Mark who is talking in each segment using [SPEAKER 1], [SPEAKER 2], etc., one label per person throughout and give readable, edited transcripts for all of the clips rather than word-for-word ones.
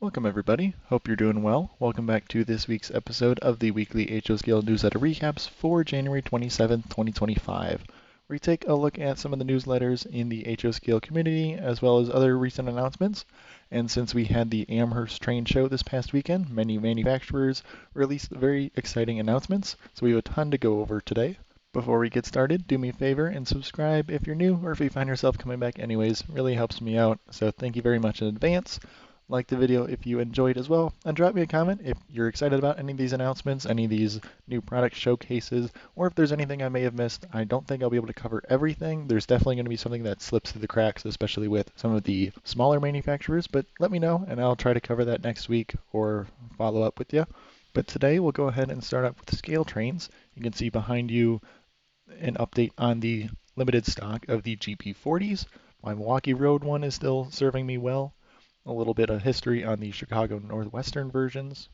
[SPEAKER 1] Welcome everybody, hope you're doing well. Welcome back to this week's episode of the weekly HO-Scale newsletter recaps for January 27th, 2025. We take a look at some of the newsletters in the HO-Scale community as well as other recent announcements. And since we had the Amherst Train Show this past weekend, many manufacturers released very exciting announcements, so we have a ton to go over today. Before we get started, do me a favor and subscribe if you're new or if you find yourself coming back anyways. Really helps me out, so thank you very much in advance. Like the video if you enjoyed as well, and drop me a comment if you're excited about any of these announcements, any of these new product showcases, or if there's anything I may have missed. I don't think I'll be able to cover everything. There's definitely going to be something that slips through the cracks, especially with some of the smaller manufacturers, but let me know and I'll try to cover that next week or follow up with you. But today we'll go ahead and start up with ScaleTrains. You can see behind you an update on the limited stock of the GP40s. My Milwaukee Road one is still serving me well. A little bit of history on the Chicago Northwestern versions.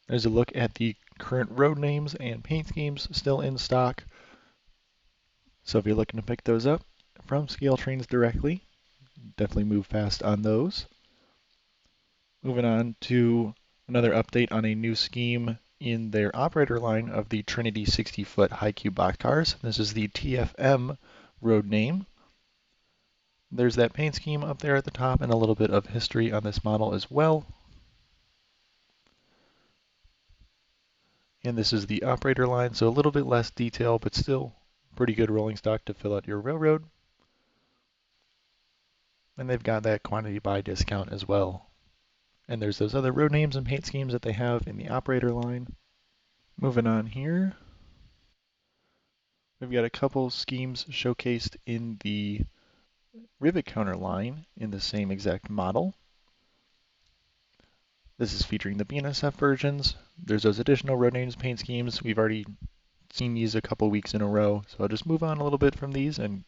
[SPEAKER 1] There's a look at the current road names and paint schemes still in stock. So if you're looking to pick those up from ScaleTrains directly, definitely move fast on those. Moving on to another update on a new scheme in their operator line of the Trinity 60-foot high cube boxcars. This is the TFM road name. There's that paint scheme up there at the top and a little bit of history on this model as well. And this is the operator line, so a little bit less detail, but still pretty good rolling stock to fill out your railroad. And they've got that quantity buy discount as well. And there's those other road names and paint schemes that they have in the operator line. Moving on here, we've got a couple schemes showcased in the Rivet counter line in the same exact model. This is featuring the BNSF versions. There's those additional road names, paint schemes. We've already seen these a couple weeks in a row, so I'll just move on a little bit from these and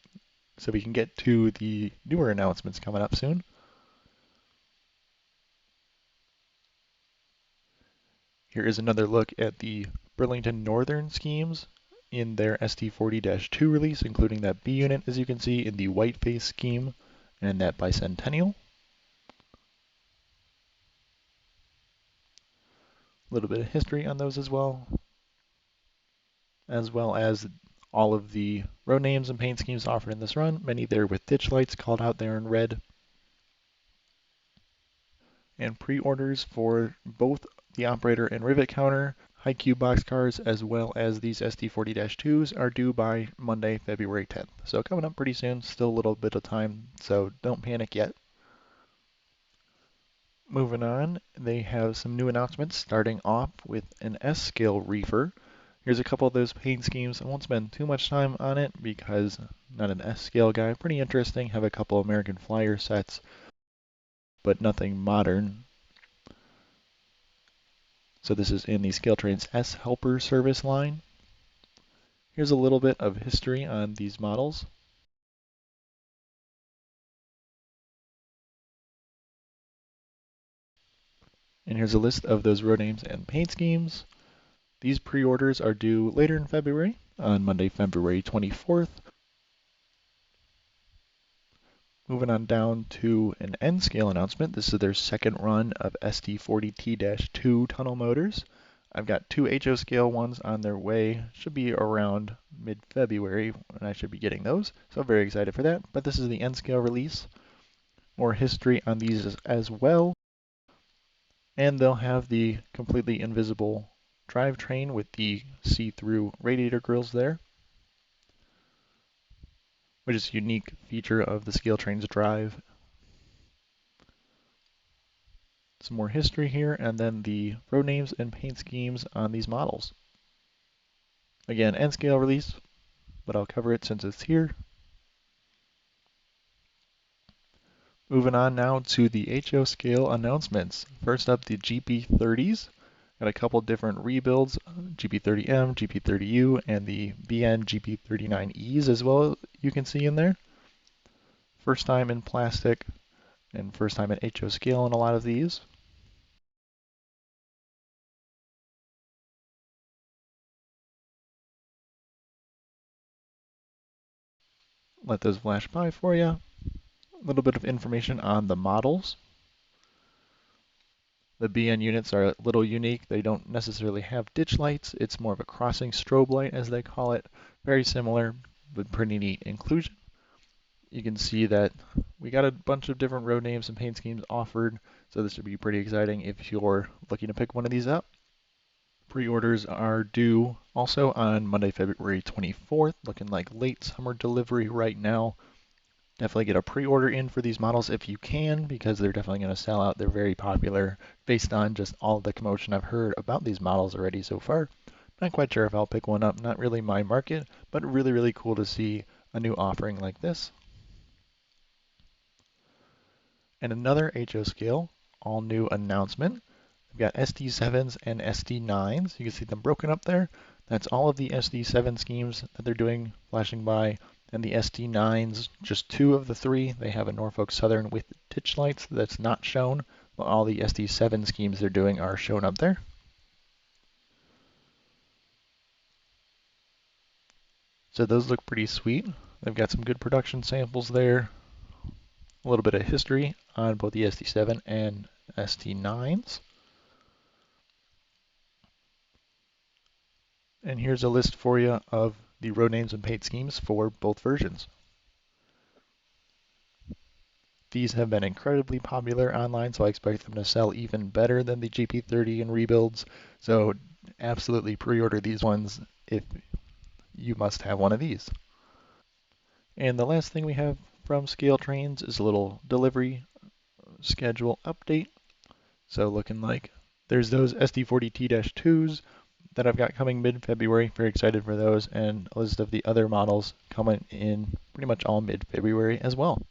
[SPEAKER 1] so we can get to the newer announcements coming up soon. Here is another look at the Burlington Northern schemes in their ST40-2 release, including that B unit, as you can see, in the whiteface scheme and that bicentennial. A little bit of history on those as well as all of the road names and paint schemes offered in this run, many there with ditch lights called out there in red. And pre-orders for both the operator and Rivet counter high cube boxcars as well as these ST40-2s are due by Monday, February 10th. So coming up pretty soon, still a little bit of time, so don't panic yet. Moving on, they have some new announcements starting off with an S-scale reefer. Here's a couple of those paint schemes. I won't spend too much time on it because I'm not an S-scale guy. Pretty interesting, have a couple American Flyer sets, but nothing modern. So this is in the ScaleTrains S Helper service line. Here's a little bit of history on these models. And here's a list of those road names and paint schemes. These pre-orders are due later in February, on Monday, February 24th. Moving on down to an N-scale announcement. This is their second run of ST40T-2 tunnel motors. I've got two HO scale ones on their way. Should be around mid-February when I should be getting those. So I'm very excited for that. But this is the N-scale release. More history on these as well. And they'll have the completely invisible drivetrain with the see-through radiator grills there, which is a unique feature of the ScaleTrains drive. Some more history here, and then the road names and paint schemes on these models. Again, N-scale release, but I'll cover it since it's here. Moving on now to the HO scale announcements. First up, the GP30s. Got a couple different rebuilds, GP30M, GP30U, and the BN GP39Es as well, you can see in there. First time in plastic and first time at HO scale in a lot of these. Let those flash by for you. A little bit of information on the models. The BN units are a little unique. They don't necessarily have ditch lights. It's more of a crossing strobe light, as they call it. Very similar, but pretty neat inclusion. You can see that we got a bunch of different road names and paint schemes offered, so this should be pretty exciting if you're looking to pick one of these up. Pre-orders are due also on Monday, February 24th, looking like late summer delivery right now. Definitely get a pre-order in for these models if you can, because they're definitely going to sell out. They're very popular based on just all the commotion I've heard about these models already so far. Not quite sure if I'll pick one up, not really my market, but really, really cool to see a new offering like this. And another HO scale, all new announcement. We've got SD7s and SD9s. You can see them broken up there. That's all of the SD7 schemes that they're doing, flashing by. And the SD9s, just two of the three. They have a Norfolk Southern with ditch lights that's not shown, but all the SD7 schemes they're doing are shown up there. So those look pretty sweet. They've got some good production samples there. A little bit of history on both the SD7 and SD9s. And here's a list for you of the road names and paint schemes for both versions. These have been incredibly popular online, so I expect them to sell even better than the GP30 and rebuilds. So absolutely pre-order these ones if you must have one of these. And the last thing we have from ScaleTrains is a little delivery schedule update. So looking like there's those SD40T-2s that I've got coming mid-February. Very excited for those, and a list of the other models coming in pretty much all mid-February as well.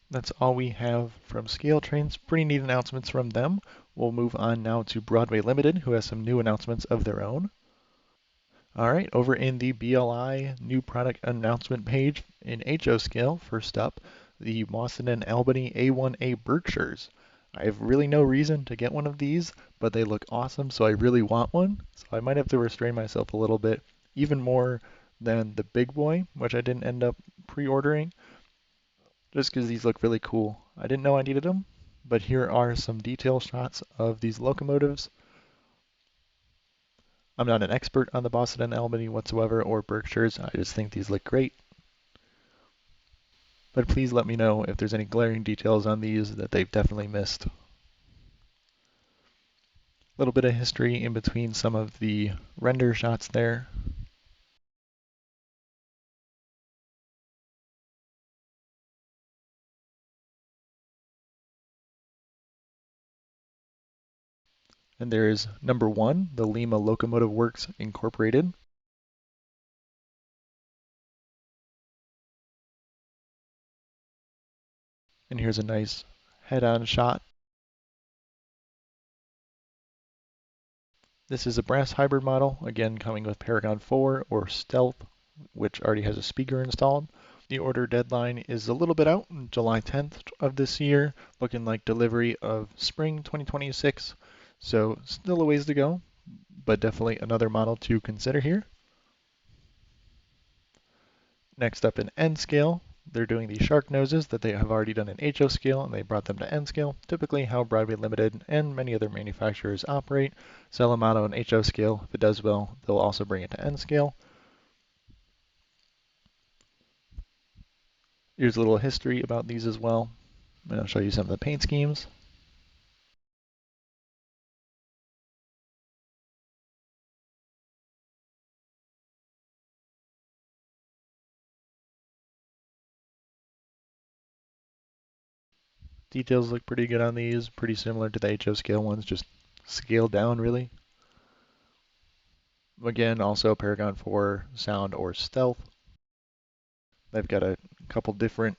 [SPEAKER 1] That's all we have from ScaleTrains. Pretty neat announcements from them. We'll move on now to Broadway Limited, who has some new announcements of their own. All right, over in the BLI new product announcement page in HO scale, first up, the Boston Albany A1a Berkshires. I have really no reason to get one of these, but they look awesome, so I really want one. So I might have to restrain myself a little bit, even more than the big boy, which I didn't end up pre-ordering, just because these look really cool. I didn't know I needed them, but here are some detail shots of these locomotives. I'm not an expert on the Boston and Albany whatsoever or Berkshires. I just think these look great. But please let me know if there's any glaring details on these that they've definitely missed. A little bit of history in between some of the render shots there. And there's number one, the Lima Locomotive Works Incorporated. And here's a nice head-on shot. This is a brass hybrid model, again coming with Paragon 4 or Stealth, which already has a speaker installed. The order deadline is a little bit out, July 10th of this year, looking like delivery of spring 2026. So still a ways to go, but definitely another model to consider here. Next up in N scale, they're doing the shark noses that they have already done in HO scale, and they brought them to N scale, typically how Broadway Limited and many other manufacturers operate. Sell them out on HO scale. If it does well, they'll also bring it to N scale. Here's a little history about these as well, and I'll show you some of the paint schemes. Details look pretty good on these, pretty similar to the HO scale ones, just scaled down really. Again, also Paragon 4 sound or stealth. They've got a couple different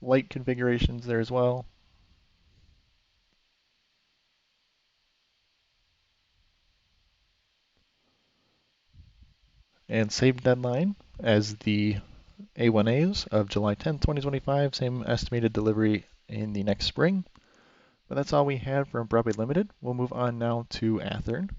[SPEAKER 1] light configurations there as well. And save deadline as the A1As of July 10th, 2025. Same estimated delivery in the next spring. But that's all we had from Broadway Limited. We'll move on now to Athearn.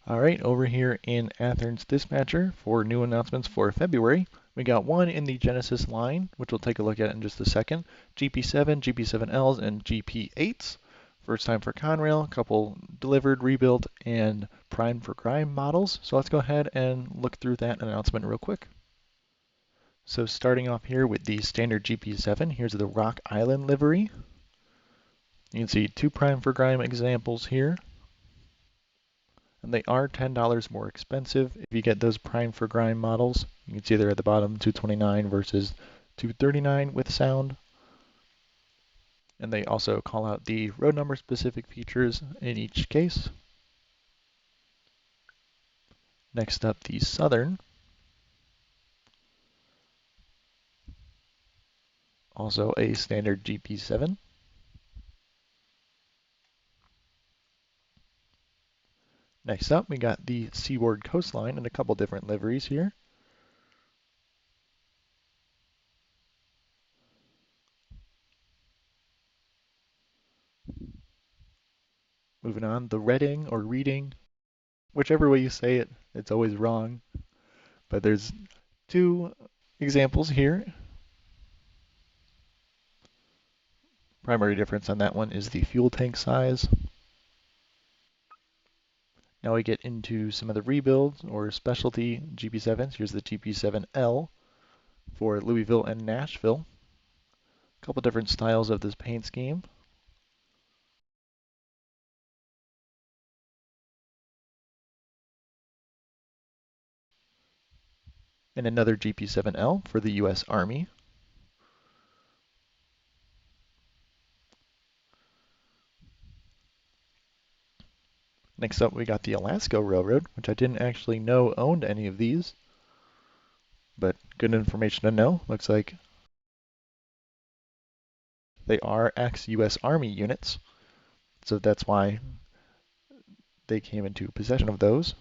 [SPEAKER 1] All right, over here in Athearn's Dispatcher for new announcements for February, we got one in the Genesis line, which we'll take a look at in just a second. GP7, GP7Ls, and GP8s. First time for Conrail, a couple delivered, rebuilt, and primed for grime models. So let's go ahead and look through that announcement real quick. So starting off here with the standard GP7, here's the Rock Island livery. You can see two prime for grime examples here. And they are $10 more expensive if you get those prime for grime models. You can see they're at the bottom, $229 versus $239 with sound. And they also call out the road number specific features in each case. Next up, the Southern. Also a standard GP7. Next up, we got the Seaboard Coastline in a couple different liveries here. Moving on, the Reading or Reading, whichever way you say it, it's always wrong. But there's two examples here. Primary difference on that one is the fuel tank size. Now we get into some of the rebuilds or specialty GP7s. Here's the GP7L for Louisville and Nashville. A couple different styles of this paint scheme. And another GP7L for the U.S. Army. Next up, we got the Alaska Railroad, which I didn't actually know owned any of these, but good information to know. Looks like they are ex-U.S. Army units, so that's why they came into possession of those.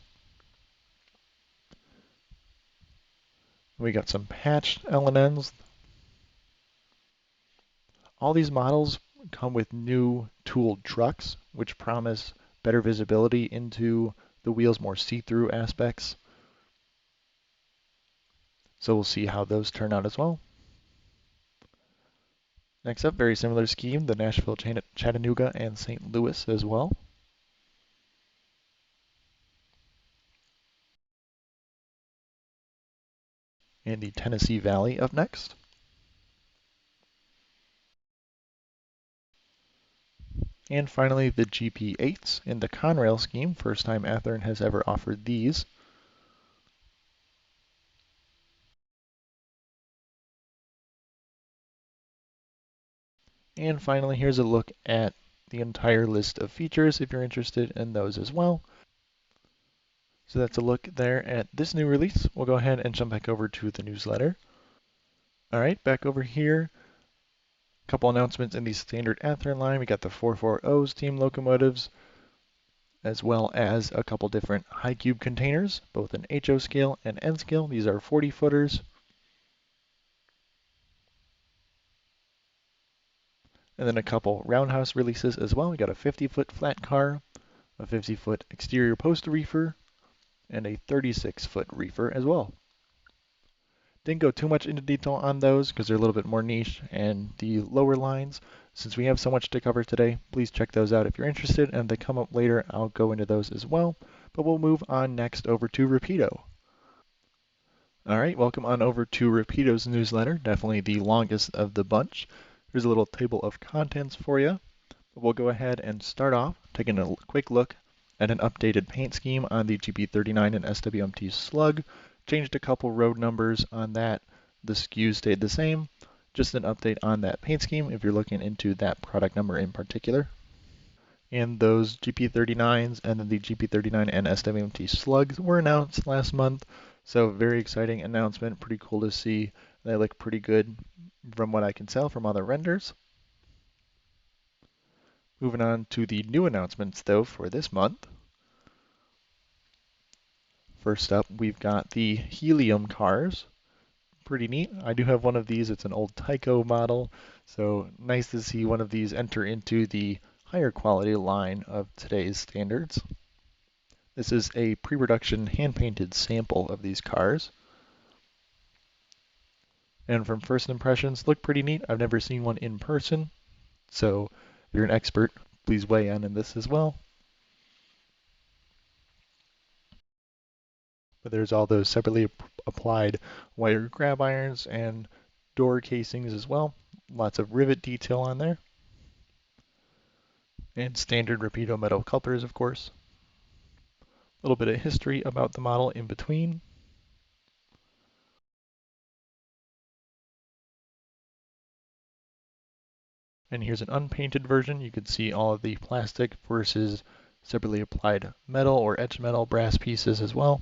[SPEAKER 1] We got some patched LNNs. All these models come with new tooled trucks, which promise better visibility into the wheel's more see-through aspects. So we'll see how those turn out as well. Next up, very similar scheme, the Nashville, Chattanooga, and St. Louis as well. And the Tennessee Valley up next. And finally, the GP8s in the Conrail scheme. First time Athearn has ever offered these. And finally, here's a look at the entire list of features if you're interested in those as well. So that's a look there at this new release. We'll go ahead and jump back over to the newsletter. All right, back over here. A couple announcements in the standard Athearn line. We got the 440 steam locomotives, as well as a couple different high cube containers, both in HO scale and N scale. These are 40 footers. And then a couple Roundhouse releases as well. We got a 50-foot flat car, a 50-foot exterior post reefer, and a 36-foot reefer as well. Didn't go too much into detail on those because they're a little bit more niche and the lower lines. Since we have so much to cover today, please check those out if you're interested, and if they come up later, I'll go into those as well. But we'll move on next over to Rapido. All right, welcome on over to Rapido's newsletter, definitely the longest of the bunch. Here's a little table of contents for you. We'll go ahead and start off taking a quick look at an updated paint scheme on the GP39 and SWMT slug. Changed a couple road numbers on that. The SKUs stayed the same. Just an update on that paint scheme if you're looking into that product number in particular. And those GP39s and then the GP39 and SWMT slugs were announced last month. So very exciting announcement. Pretty cool to see. They look pretty good from what I can tell from other renders. Moving on to the new announcements though for this month. First up, we've got the helium cars. Pretty neat. I do have one of these. It's an old Tyco model, so nice to see one of these enter into the higher quality line of today's standards. This is a pre-production hand-painted sample of these cars. And from first impressions, look pretty neat. I've never seen one in person, so if you're an expert, please weigh in this as well. But there's all those separately applied wire grab irons and door casings as well. Lots of rivet detail on there. And standard Rapido metal couplers, of course. A little bit of history about the model in between. And here's an unpainted version. You can see all of the plastic versus separately applied metal or etched metal brass pieces as well.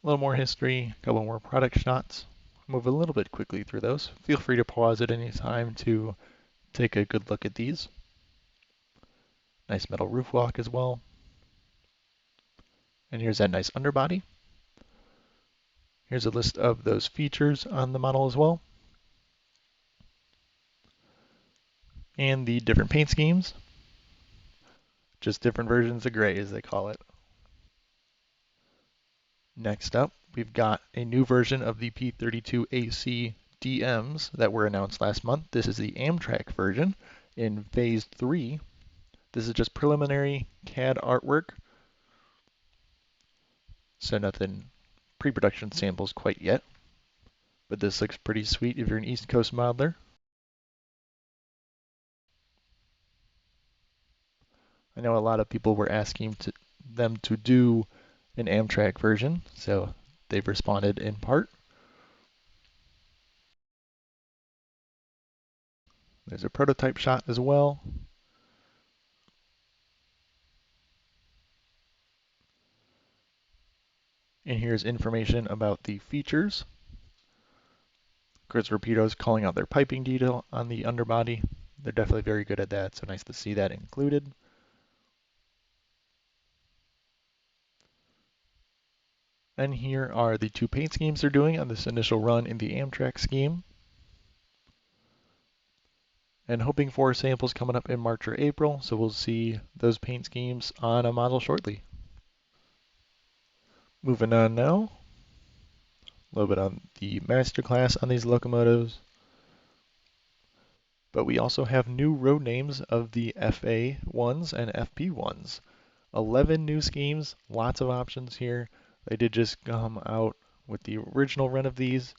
[SPEAKER 1] A little more history, a couple more product shots. Move a little bit quickly through those. Feel free to pause at any time to take a good look at these. Nice metal roof walk as well. And here's that nice underbody. Here's a list of those features on the model as well. And the different paint schemes. Just different versions of gray, as they call it. Next up, we've got a new version of the P32AC-DMs that were announced last month. This is the Amtrak version in Phase 3. This is just preliminary CAD artwork, so nothing pre-production samples quite yet. But this looks pretty sweet if you're an East Coast modeler. I know a lot of people were asking them to do an Amtrak version, so they've responded in part. There's a prototype shot as well. And here's information about the features. Of course, Rapido's calling out their piping detail on the underbody. They're definitely very good at that, so nice to see that included. And here are the two paint schemes they're doing on this initial run in the Amtrak scheme. And hoping for samples coming up in March or April, so we'll see those paint schemes on a model shortly. Moving on now, a little bit on the masterclass on these locomotives. But we also have new road names of the FA ones and FP ones. 11 new schemes, lots of options here. They did just come out with the original run of these.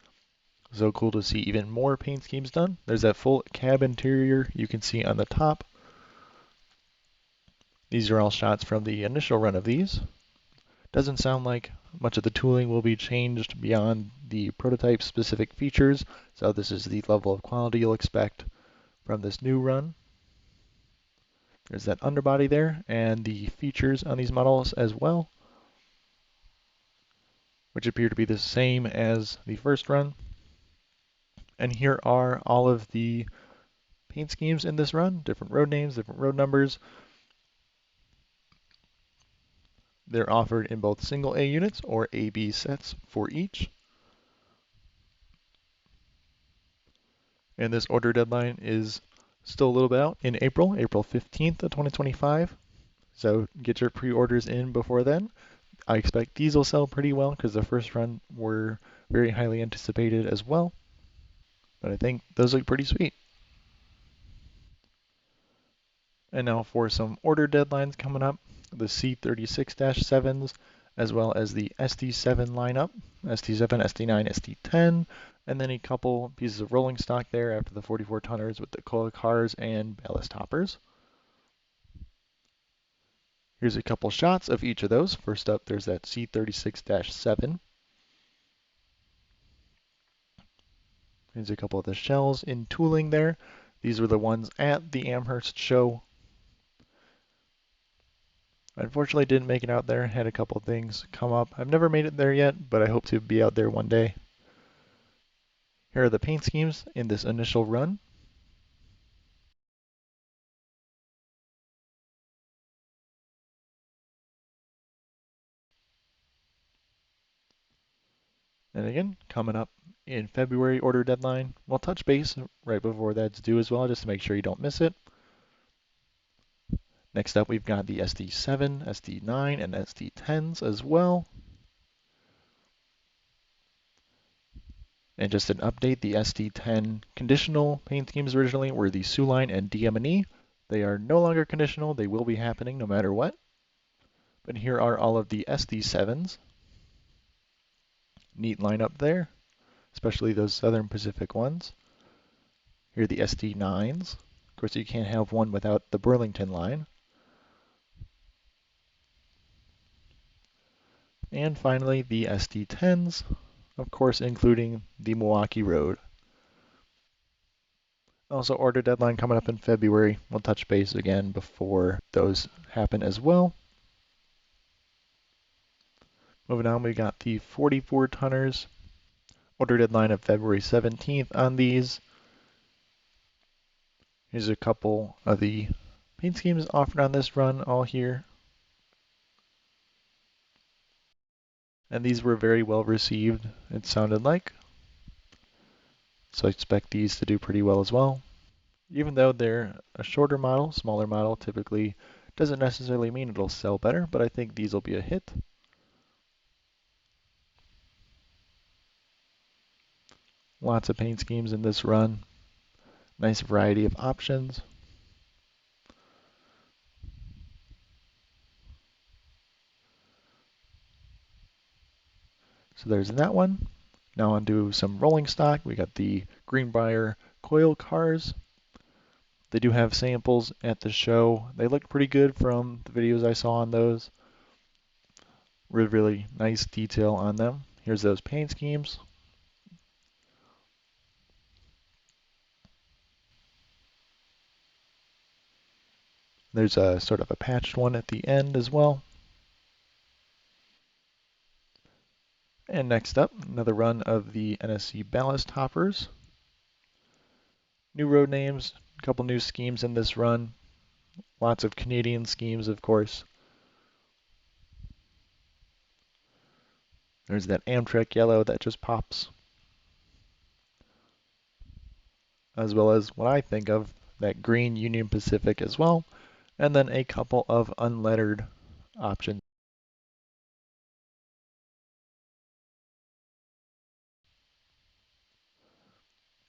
[SPEAKER 1] So cool to see even more paint schemes done. There's that full cab interior you can see on the top. These are all shots from the initial run of these. Doesn't sound like much of the tooling will be changed beyond the prototype specific features. So this is the level of quality you'll expect from this new run. There's that underbody there and the features on these models as well, which appear to be the same as the first run. And here are all of the paint schemes in this run, different road names, different road numbers. They're offered in both single A units or AB sets for each. And this order deadline is still a little bit out in April 15th of 2025. So get your pre-orders in before then. I expect these will sell pretty well because the first run were very highly anticipated as well. But I think those look pretty sweet. And now for some order deadlines coming up, the C36-7s as well as the SD7 lineup, SD7, SD9, SD10, and then a couple pieces of rolling stock there after the 44 tonners with the coil cars and ballast hoppers. Here's a couple shots of each of those. First up, there's that C36-7. Here's a couple of the shells in tooling there. These were the ones at the Amherst show. Unfortunately, didn't make it out there. Had a couple of things come up. I've never made it there yet, but I hope to be out there one day. Here are the paint schemes in this initial run. And again, coming up in February order deadline. We'll touch base right before that's due as well, just to make sure you don't miss it. Next up, we've got the SD7, SD9, and SD10s as well. And just an update, the SD10 conditional paint schemes originally were the Sioux Line and DM&E. They are no longer conditional. They will be happening no matter what. But here are all of the SD7s. Neat lineup there, especially those Southern Pacific ones. Here are the SD9s. Of course, you can't have one without the Burlington line. And finally, the SD10s, of course, including the Milwaukee Road. Also, order deadline coming up in February. We'll touch base again before those happen as well. Moving on, we got the 44 tonners. Order deadline of February 17th on these. Here's a couple of the paint schemes offered on this run, all here. And these were very well received, it sounded like. So I expect these to do pretty well as well. Even though they're a shorter model, smaller model, typically doesn't necessarily mean it'll sell better, but I think these will be a hit. Lots of paint schemes in this run. Nice variety of options. So there's that one. Now on to some rolling stock. We got the Greenbrier coil cars. They do have samples at the show. They looked pretty good from the videos I saw on those. Really nice detail on them. Here's those paint schemes. There's a sort of a patched one at the end as well. And next up, another run of the NSC ballast hoppers. New road names, a couple new schemes in this run. Lots of Canadian schemes, of course. There's that Amtrak yellow that just pops. As well as what I think of, that green Union Pacific as well. And then a couple of unlettered options.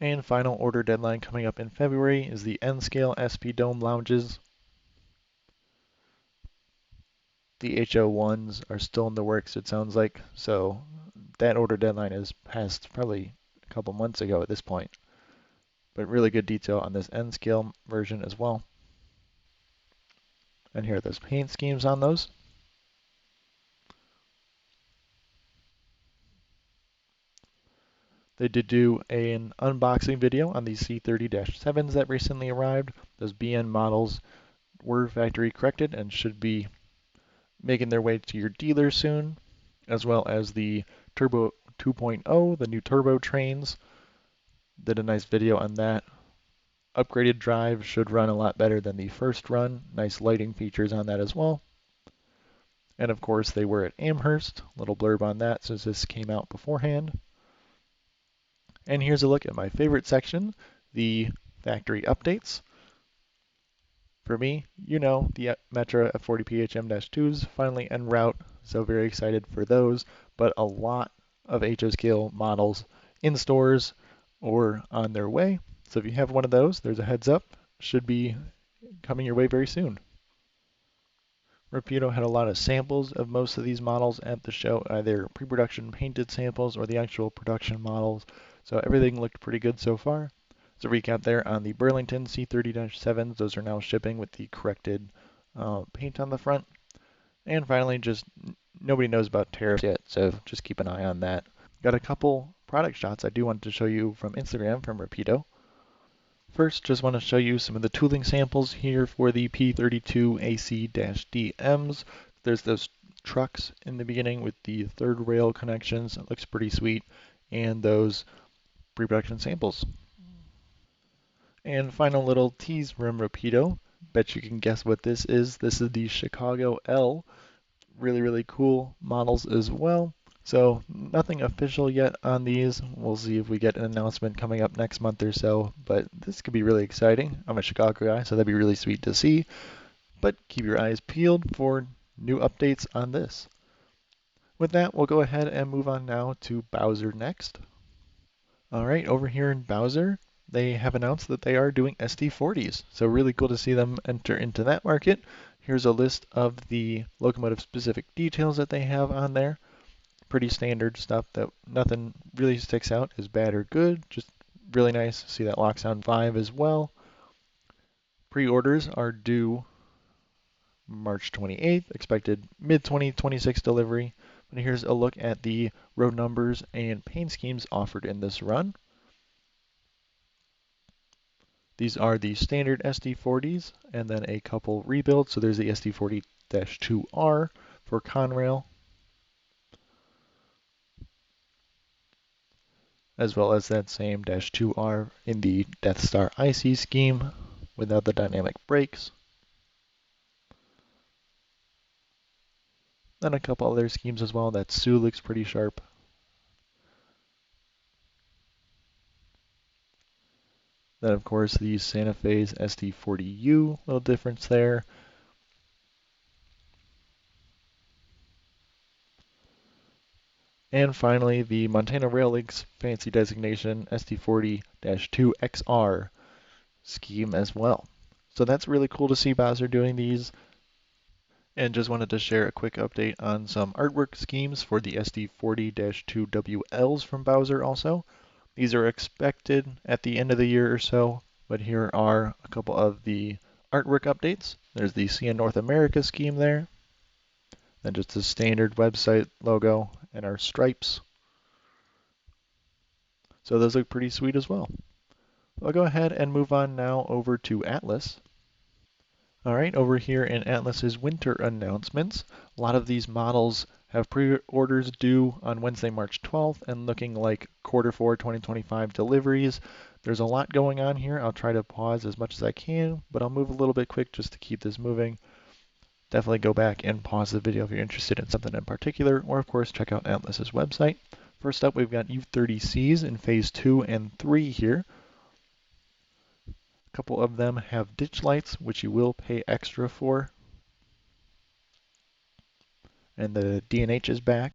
[SPEAKER 1] And final order deadline coming up in February is the N-Scale SP Dome lounges. The HO1s are still in the works, it sounds like, so that order deadline is passed probably a couple months ago at this point. But really good detail on this N-Scale version as well. And here are those paint schemes on those. They did do an unboxing video on the C30-7s that recently arrived. Those BN models were factory corrected and should be making their way to your dealer soon, as well as the Turbo 2.0, the new turbo trains. Did a nice video on that. Upgraded drive should run a lot better than the first run. Nice lighting features on that as well. And of course they were at Amherst. Little blurb on that since this came out beforehand. And here's a look at my favorite section, the factory updates. For me, you know, the Metra F40PHM-2s finally en route, so very excited for those, but a lot of HO scale models in stores or on their way. So if you have one of those, there's a heads up, should be coming your way very soon. Rapido had a lot of samples of most of these models at the show, either pre-production painted samples or the actual production models. So everything looked pretty good so far. So recap there on the Burlington C30-7s, those are now shipping with the corrected paint on the front. And finally, just nobody knows about tariffs yet, so just keep an eye on that. Got a couple product shots I do want to show you from Instagram from Rapido. First, just want to show you some of the tooling samples here for the P32ac-DMs. There's those trucks in the beginning with the third rail connections. It looks pretty sweet. And those pre-production samples. And final little tease from Rapido. Bet you can guess what this is. This is the Chicago L. Really cool models as well. So nothing official yet on these. We'll see if we get an announcement coming up next month or so, but this could be really exciting. I'm a Chicago guy, so that'd be really sweet to see. but keep your eyes peeled for new updates on this. With that, we'll go ahead and move on now to Bowser next. All right, over here in Bowser, they have announced that they are doing SD40s. So really cool to see them enter into that market. Here's a list of the locomotive specific details that they have on there. Pretty standard stuff that nothing really sticks out as bad or good. Just really nice to see that Locksound 5 as well. Pre-orders are due March 28th, expected mid-2026 delivery. And here's a look at the road numbers and paint schemes offered in this run. These are the standard SD40s and then a couple rebuilds. So there's the SD40-2R for Conrail, as well as that same -2R in the Death Star IC scheme without the dynamic brakes. Then a couple other schemes as well. That Sioux looks pretty sharp. Then of course the Santa Fe's SD40U, little difference there. And finally the Montana Rail Link's fancy designation SD40-2XR scheme as well. So that's really cool to see Bowser doing these. And just wanted to share a quick update on some artwork schemes for the SD40-2WLs from Bowser also. These are expected at the end of the year or so, but here are a couple of the artwork updates. There's the CN North America scheme there, then just the standard website logo and our stripes. So those look pretty sweet as well. I'll go ahead and move on now over to Atlas. All right, over here in Atlas's winter announcements, a lot of these models have pre-orders due on Wednesday, March 12th, and looking like Q4 2025 deliveries. There's a lot going on here. I'll try to pause as much as I can, but I'll move a little bit quick just to keep this moving. Definitely go back and pause the video if you're interested in something in particular, or of course check out Atlas's website. First up, we've got U30Cs in phase 2 and 3 here. A couple of them have ditch lights, which you will pay extra for. And the D&H is back.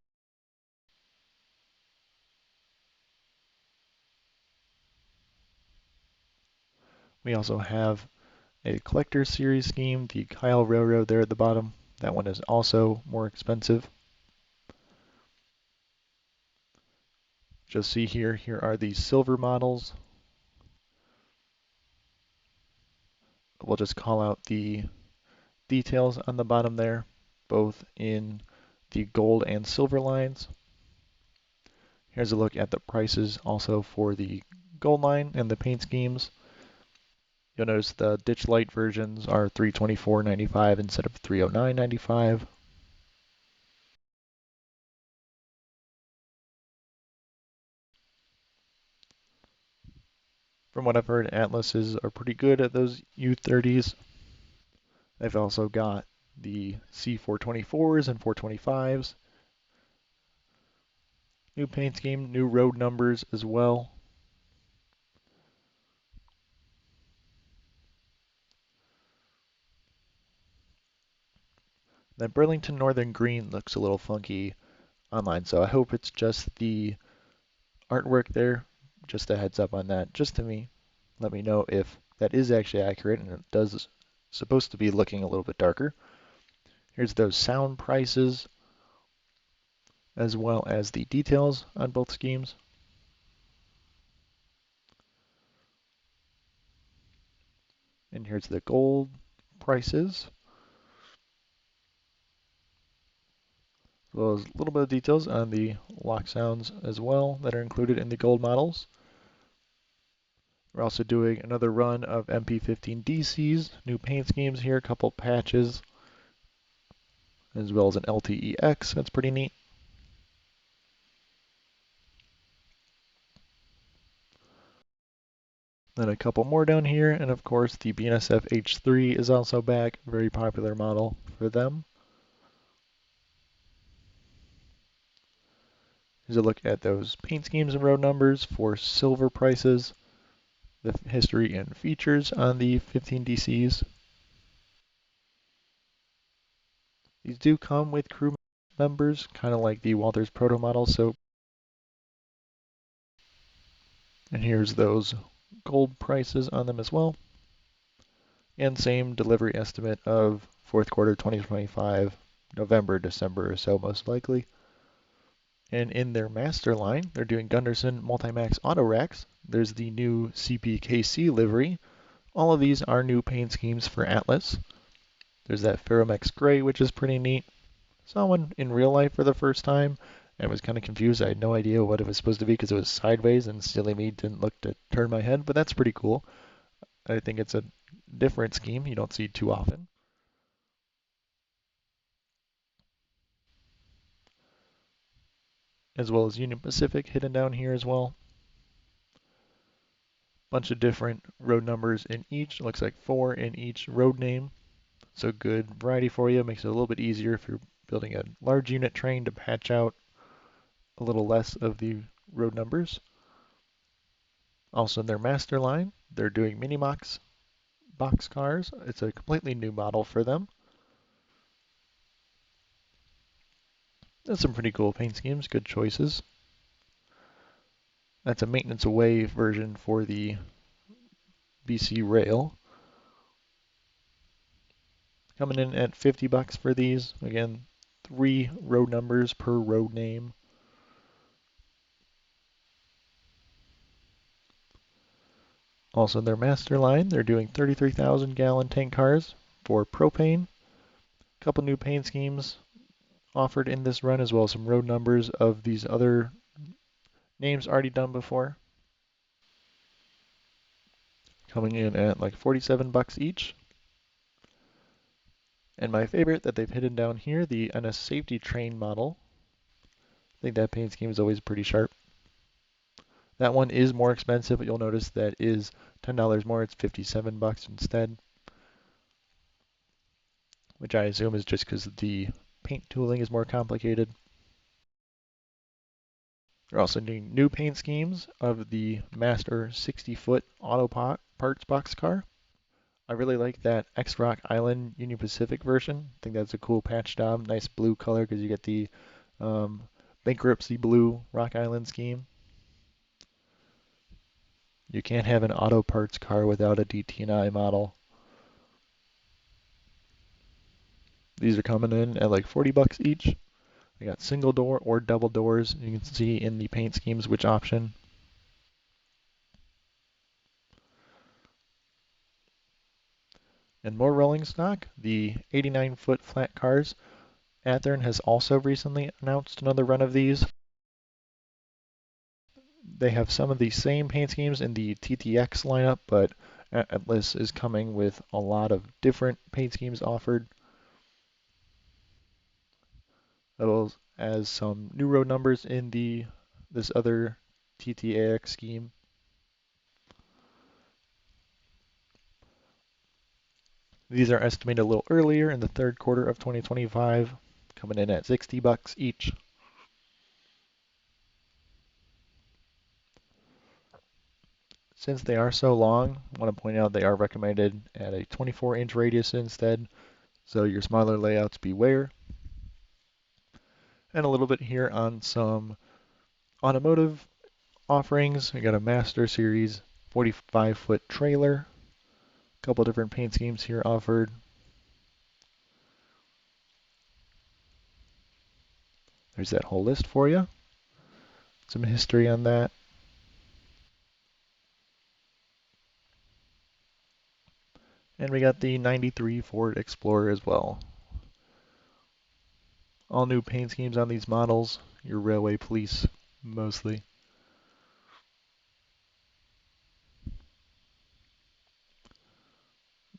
[SPEAKER 1] We also have a collector series scheme, the Kyle Railroad there at the bottom. That one is also more expensive. Just see here are the silver models. We'll just call out the details on the bottom there, both in the gold and silver lines. Here's a look at the prices also for the gold line and the paint schemes. You'll notice the ditch light versions are $324.95 instead of $309.95. From what I've heard, Atlases are pretty good at those U30s. They've also got the C424s and 425s. New paint scheme, new road numbers as well. That Burlington Northern Green looks a little funky online, so I hope it's just the artwork there. Just a heads up on that, just to me. Let me know if that is actually accurate and it does supposed to be looking a little bit darker. Here's those sound prices as well as the details on both schemes. And here's the gold prices. As well as a little bit of details on the lock sounds as well that are included in the gold models. We're also doing another run of MP15 DCs, new paint schemes here, a couple patches, as well as an LTEX. That's pretty neat. Then a couple more down here, and of course the BNSF H3 is also back, very popular model for them. Here's a look at those paint schemes and road numbers for silver prices, the history and features on the 15 DCs. These do come with crew members, kind of like the Walthers proto model. And here's those gold prices on them as well. And same delivery estimate of fourth quarter 2025, November, December or so most likely. And in their master line, they're doing Gunderson Multimax Auto Racks. There's the new CPKC livery. All of these are new paint schemes for Atlas. There's that Ferromex Gray, which is pretty neat. Saw one in real life for the first time and was kind of confused. I had no idea what it was supposed to be because it was sideways and silly me didn't look to turn my head, but that's pretty cool. I think it's a different scheme you don't see too often. As well as Union Pacific hidden down here as well. Bunch of different road numbers in each. Looks like 4 in each road name. So good variety for you. Makes it a little bit easier if you're building a large unit train to patch out a little less of the road numbers. Also in their master line, they're doing Minimox boxcars. It's a completely new model for them. That's some pretty cool paint schemes, good choices. That's a maintenance away version for the BC Rail. Coming in at $50 for these. Again, 3 road numbers per road name. Also in their master line, they're doing 33,000 gallon tank cars for propane. A couple new paint schemes offered in this run, as well as some road numbers of these other names already done before. Coming in at like $47 each. And my favorite that they've hidden down here, the NS Safety Train model. I think that paint scheme is always pretty sharp. That one is more expensive, but you'll notice that is $10 more. It's $57 instead, which I assume is just because the paint tooling is more complicated. They're also doing new paint schemes of the Master 60-foot auto parts boxcar. I really like that X-Rock Island Union Pacific version. I think that's a cool patch job. Nice blue color because you get the bankruptcy blue Rock Island scheme. You can't have an auto parts car without a DT&I model. These are coming in at like $40 each. They got single door or double doors. You can see in the paint schemes which option. And more rolling stock, the 89-foot flat cars. Athearn has also recently announced another run of these. They have some of the same paint schemes in the TTX lineup, but Atlas is coming with a lot of different paint schemes offered, as well as some new road numbers in this other TTAX scheme. These are estimated a little earlier in the third quarter of 2025, coming in at $60 each. Since they are so long, I want to point out they are recommended at a 24-inch radius instead, so your smaller layouts beware. And a little bit here on some automotive offerings. We got a Master Series 45-foot trailer. A couple different paint schemes here offered. There's that whole list for you. Some history on that. And we got the 93 Ford Explorer as well. All new paint schemes on these models. Your railway police, mostly.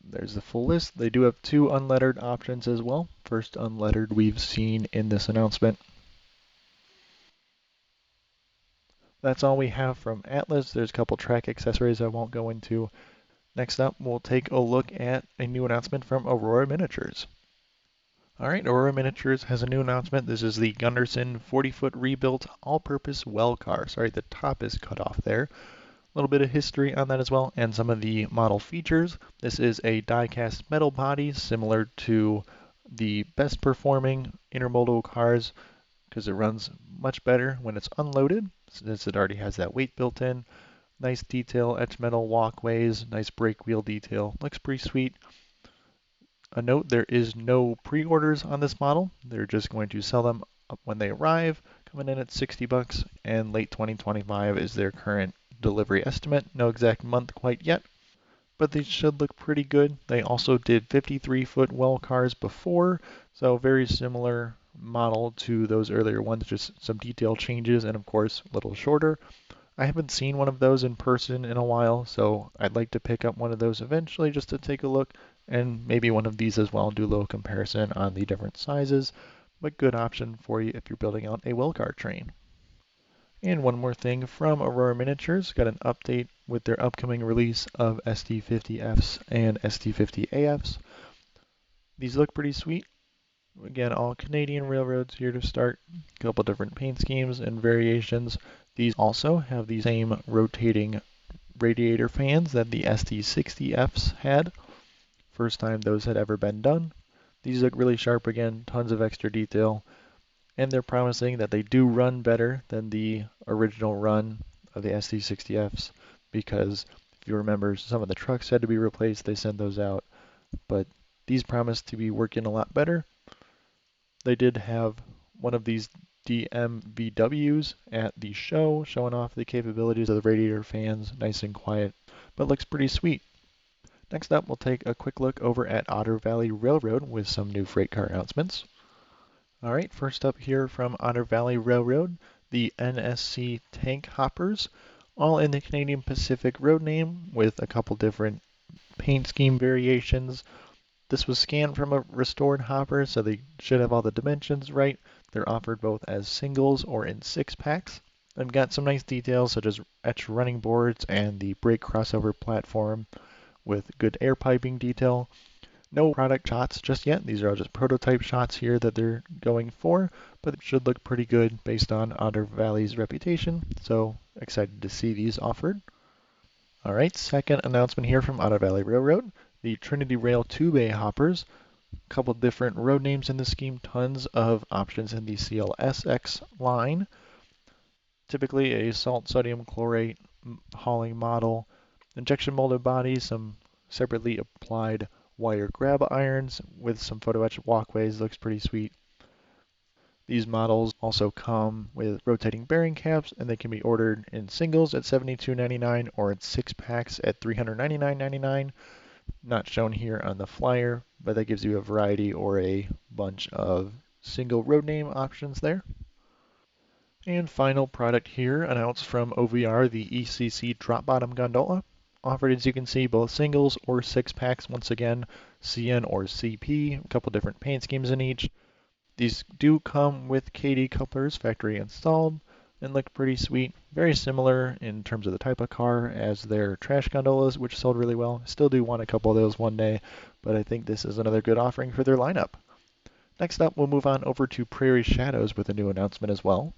[SPEAKER 1] There's the full list. They do have 2 unlettered options as well. First unlettered we've seen in this announcement. That's all we have from Atlas. There's a couple track accessories I won't go into. Next up, we'll take a look at a new announcement from Aurora Miniatures. Alright, Aurora Miniatures has a new announcement. This is the Gunderson 40-foot rebuilt all-purpose well car. Sorry, the top is cut off there. A little bit of history on that as well, and some of the model features. This is a die-cast metal body similar to the best performing intermodal cars because it runs much better when it's unloaded since it already has that weight built in. Nice detail, etched metal walkways, nice brake wheel detail. Looks pretty sweet. A note, there is no pre-orders on this model. They're just going to sell them up when they arrive, coming in at 60 bucks, and late 2025 is their current delivery estimate. No exact month quite yet, but they should look pretty good. They also did 53-foot well cars before, so very similar model to those earlier ones, just some detail changes and of course a little shorter. I haven't seen one of those in person in a while, so I'd like to pick up one of those eventually just to take a look, and maybe one of these as well, do a little comparison on the different sizes, but good option for you if you're building out a well car train. And one more thing from Aurora Miniatures, got an update with their upcoming release of SD50Fs and SD50AFs. These look pretty sweet. Again, all Canadian railroads here to start. A couple different paint schemes and variations. These also have the same rotating radiator fans that the SD60Fs had. First time those had ever been done. These look really sharp again, tons of extra detail, and they're promising that they do run better than the original run of the SD60Fs because if you remember, some of the trucks had to be replaced, they sent those out, but these promise to be working a lot better. They did have one of these DMVWs at the show, showing off the capabilities of the radiator fans, nice and quiet, but looks pretty sweet. Next up, we'll take a quick look over at Otter Valley Railroad with some new freight car announcements. All right, first up here from Otter Valley Railroad, the NSC tank hoppers, all in the Canadian Pacific road name with a couple different paint scheme variations. This was scanned from a restored hopper, so they should have all the dimensions right. They're offered both as singles or in 6-packs. They've got some nice details such as etched running boards and the brake crossover platform with good air piping detail. No product shots just yet. These are all just prototype shots here that they're going for, but it should look pretty good based on Otter Valley's reputation. So excited to see these offered. All right, second announcement here from Otter Valley Railroad, the Trinity Rail 2-bay hoppers. A couple different road names in the scheme, tons of options in the CLSX line. Typically a salt sodium chlorate hauling model, injection molded bodies, some separately applied wire grab irons with some photo etched walkways, looks pretty sweet. These models also come with rotating bearing caps, and they can be ordered in singles at $72.99 or in 6-packs at $399.99. Not shown here on the flyer, but that gives you a variety or a bunch of single road name options there. And final product here, announced from OVR, the ECC drop bottom gondola. Offered, as you can see, both singles or 6-packs, once again, CN or CP, a couple different paint schemes in each. These do come with KD couplers factory installed and look pretty sweet. Very similar in terms of the type of car as their trash gondolas, which sold really well. Still do want a couple of those one day, but I think this is another good offering for their lineup. Next up, we'll move on over to Prairie Shadows with a new announcement as well.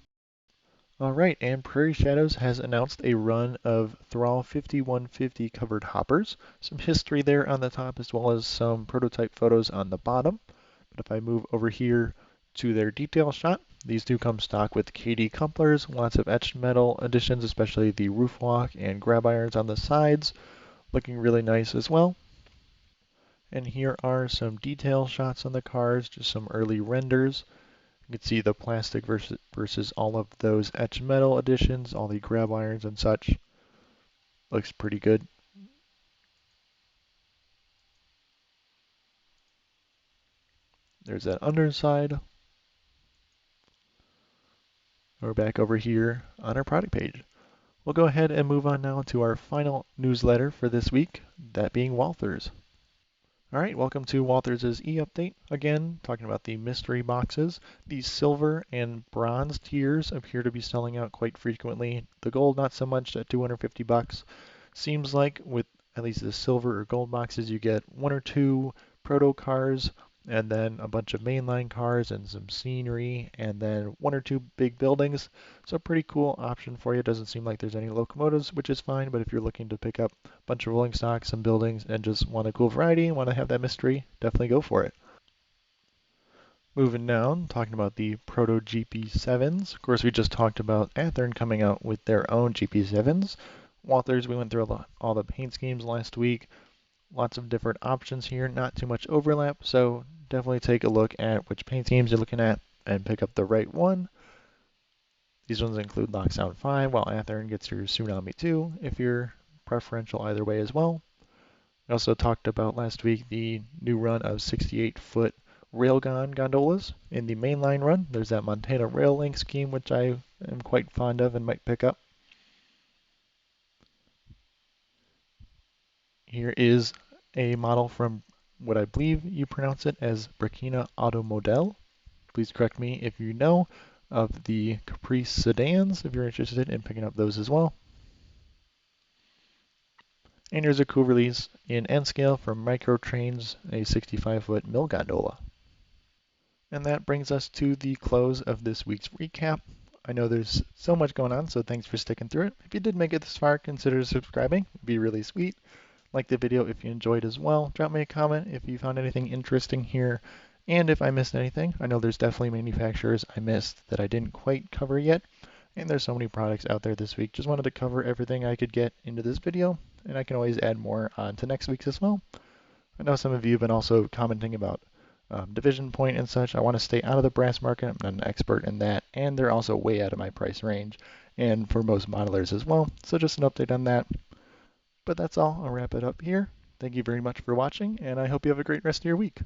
[SPEAKER 1] All right, and Prairie Shadows has announced a run of Thrall 5150 covered hoppers. Some history there on the top as well as some prototype photos on the bottom. But if I move over here to their detail shot, these do come stock with KD couplers, lots of etched metal additions, especially the roof walk and grab irons on the sides, looking really nice as well. And here are some detail shots on the cars, just some early renders. You can see the plastic versus all of those etched metal additions, all the grab irons and such. Looks pretty good. There's that underside. We're back over here on our product page. We'll go ahead and move on now to our final newsletter for this week, that being Walthers. All right, welcome to Walthers' e-update. Again, talking about the mystery boxes. The silver and bronze tiers appear to be selling out quite frequently. The gold, not so much at 250 bucks. Seems like with at least the silver or gold boxes, you get one or two proto cars, and then a bunch of mainline cars and some scenery, and then one or two big buildings. So pretty cool option for you. Doesn't seem like there's any locomotives, which is fine, but if you're looking to pick up a bunch of rolling stock, some buildings, and just want a cool variety, want to have that mystery, definitely go for it. Moving down, talking about the Proto GP7s. Of course, we just talked about Athearn coming out with their own GP7s. Walthers, we went through all the paint schemes last week. Lots of different options here, not too much overlap, so definitely take a look at which paint schemes you're looking at and pick up the right one. These ones include Lockdown 5, while Athearn gets your Tsunami 2, if you're preferential either way as well. We also talked about last week the new run of 68-foot railgun gondolas in the mainline run. There's that Montana Rail Link scheme, which I am quite fond of and might pick up. Here is a model from what I believe you pronounce it as Burkina Auto Model. Please correct me if you know of the Caprice sedans, if you're interested in picking up those as well. And here's a cool release in N scale from modeltrains, a 65-foot mill gondola. And that brings us to the close of this week's recap. I know there's so much going on, so thanks for sticking through it. If you did make it this far, consider subscribing. It'd be really sweet. Like the video if you enjoyed as well. Drop me a comment if you found anything interesting here. And if I missed anything, I know there's definitely manufacturers I missed that I didn't quite cover yet. And there's so many products out there this week. Just wanted to cover everything I could get into this video, and I can always add more on to next week's as well. I know some of you have been also commenting about division point and such. I want to stay out of the brass market. I'm not an expert in that, and they're also way out of my price range, and for most modelers as well. So just an update on that. But that's all. I'll wrap it up here. Thank you very much for watching, and I hope you have a great rest of your week.